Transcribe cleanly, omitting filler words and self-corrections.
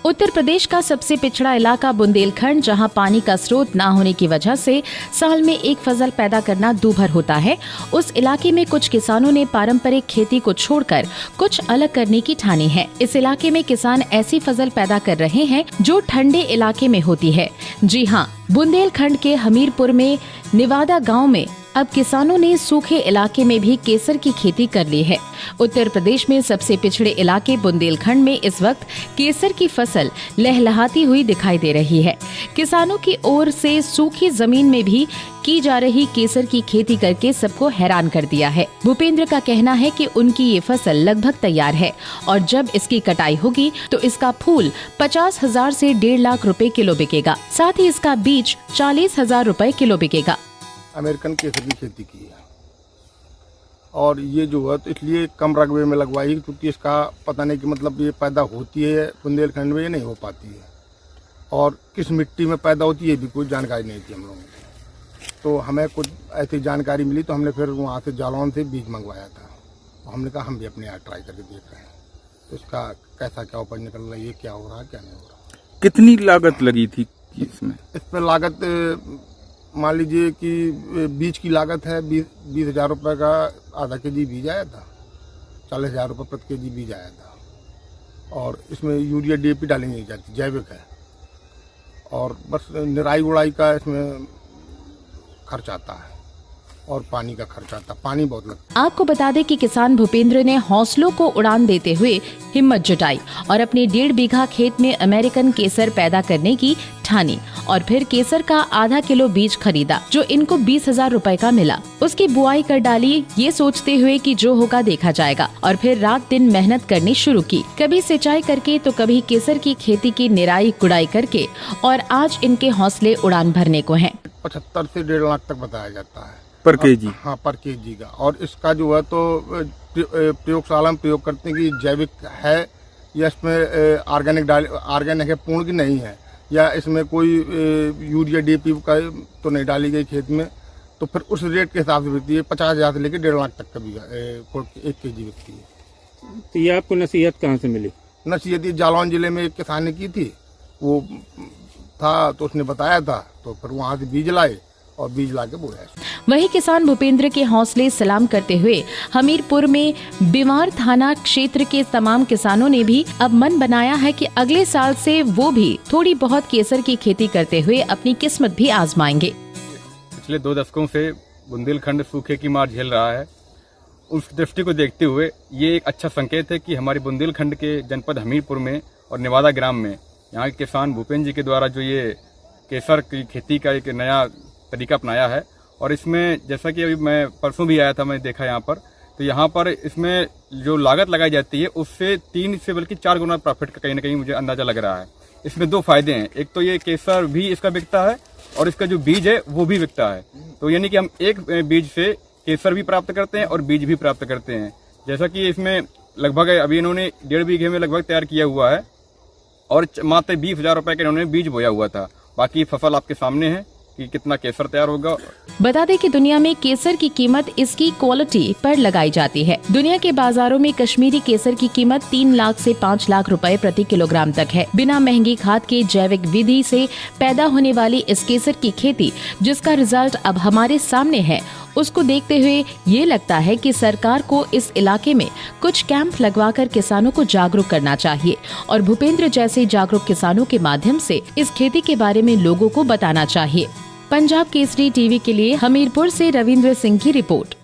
उत्तर प्रदेश का सबसे पिछड़ा इलाका बुंदेलखंड, जहां पानी का स्रोत न होने की वजह से साल में एक फसल पैदा करना दूभर होता है, उस इलाके में कुछ किसानों ने पारंपरिक खेती को छोड़कर कुछ अलग करने की ठानी है। इस इलाके में किसान ऐसी फसल पैदा कर रहे हैं जो ठंडे इलाके में होती है। जी हाँ, बुंदेलखंड के हमीरपुर में निवादा गाँव में अब किसानों ने सूखे इलाके में भी केसर की खेती कर ली है। उत्तर प्रदेश में सबसे पिछड़े इलाके बुंदेलखंड में इस वक्त केसर की फसल लहलहाती हुई दिखाई दे रही है। किसानों की ओर से सूखी जमीन में भी की जा रही केसर की खेती करके सबको हैरान कर दिया है। भूपेंद्र का कहना है कि उनकी ये फसल लगभग तैयार है और जब इसकी कटाई होगी तो इसका फूल 50,000 से 1.5 लाख रुपए किलो बिकेगा। साथ ही इसका बीज 40,000 रुपए किलो बिकेगा। अमेरिकन केसर की खेती की है और ये जो है तो इसलिए कम रकबे में लगवाई क्योंकि इसका पता नहीं कि मतलब ये पैदा होती है बुंदेलखंड में, ये नहीं हो पाती है और किस मिट्टी में पैदा होती है भी कोई जानकारी नहीं थी हम लोगों को। तो हमें कुछ ऐसी जानकारी मिली तो हमने फिर वहाँ से जालौन से बीज मंगवाया था। तो हमने कहा हम भी अपने यहाँ ट्राई करके देख रहे हैं तो इसका कैसा क्या उपज निकल रहा है, ये क्या हो रहा है क्या नहीं हो रहा। कितनी लागत लगी थी इसमें? इस पर लागत मान लीजिए कि बीज की लागत है 20,000 रुपये का आधा केजी बीज आया था, 40,000 रुपये प्रति केजी बीज आया था और इसमें यूरिया DAP डाली नहीं जाती, जैविक है और बस निराई उड़ाई का इसमें खर्च आता है और पानी का खर्च आता है, पानी बहुत लगता है। आपको बता दें कि किसान भूपेंद्र ने हौसलों को उड़ान देते हुए हिम्मत जुटाई और अपने 1.5 बीघा खेत में अमेरिकन केसर पैदा करने की ठानी और फिर केसर का आधा किलो बीज खरीदा जो इनको 20,000 रुपए का मिला। उसकी बुआई कर डाली ये सोचते हुए कि जो होगा देखा जाएगा और फिर रात दिन मेहनत करनी शुरू की, कभी सिंचाई करके तो कभी केसर की खेती की निराई गुड़ाई करके और आज इनके हौसले उड़ान भरने को हैं। 75 से 1.5 लाख तक बताया जाता है पर केजी? हाँ, पर केजी का। और इसका जो है तो प्रयोगशाला में प्रयोग करते हैं कि जैविक है या इसमें ऑर्गेनिक है, पूर्ण की नहीं है, या इसमें कोई यूरिया DAP का तो नहीं डाली गई खेत में, तो फिर उस रेट के हिसाब से बिकती है। 50,000 से लेकर 1.5 लाख तक का भी 1 केजी बिकती है। तो ये आपको नसीहत कहाँ से मिली? नसीहत ये जालौन जिले में एक किसान ने की थी, वो था तो उसने बताया था, तो फिर वहाँ से बीज लाए और बीज ला के बोया। वही किसान भूपेंद्र के हौसले सलाम करते हुए हमीरपुर में बिवार थाना क्षेत्र के तमाम किसानों ने भी अब मन बनाया है कि अगले साल से वो भी थोड़ी बहुत केसर की खेती करते हुए अपनी किस्मत भी आजमाएंगे। पिछले 2 दशकों से बुंदेलखंड सूखे की मार झेल रहा है। उस दृष्टि को देखते हुए ये एक अच्छा संकेत है कि हमारे बुंदेलखंड के जनपद हमीरपुर में और निवादा ग्राम में यहाँ के किसान भूपेंद्र जी के द्वारा जो ये केसर की खेती का एक नया तरीका अपनाया है और इसमें जैसा कि अभी मैं परसों भी आया था, मैंने देखा यहाँ पर, तो यहाँ पर इसमें जो लागत लगाई जाती है उससे 3 से बल्कि 4 गुना प्रॉफिट का कहीं ना कहीं मुझे अंदाजा लग रहा है। इसमें 2 फायदे हैं, एक तो ये केसर भी इसका बिकता है और इसका जो बीज है वो भी बिकता है। तो यानी कि हम एक बीज से केसर भी प्राप्त करते हैं और बीज भी प्राप्त करते हैं। जैसा कि इसमें लगभग अभी इन्होंने 1.5 बीघे में लगभग तैयार किया हुआ है और मात्र 20,000 रुपए का इन्होंने बीज बोया हुआ था। बाकी फसल आपके सामने है कि कितना केसर तैयार होगा। बता दें कि दुनिया में केसर की कीमत इसकी क्वालिटी पर लगाई जाती है। दुनिया के बाजारों में कश्मीरी केसर की कीमत 3 लाख से 5 लाख रुपए प्रति किलोग्राम तक है। बिना महंगी खाद के जैविक विधि से पैदा होने वाली इस केसर की खेती, जिसका रिजल्ट अब हमारे सामने है, उसको देखते हुए ये लगता है कि सरकार को इस इलाके में कुछ कैंप लगवाकर किसानों को जागरूक करना चाहिए और भूपेंद्र जैसे जागरूक किसानों के माध्यम से इस खेती के बारे में लोगों को बताना चाहिए। पंजाब केसरी टीवी के लिए हमीरपुर से रविंद्र सिंह की रिपोर्ट।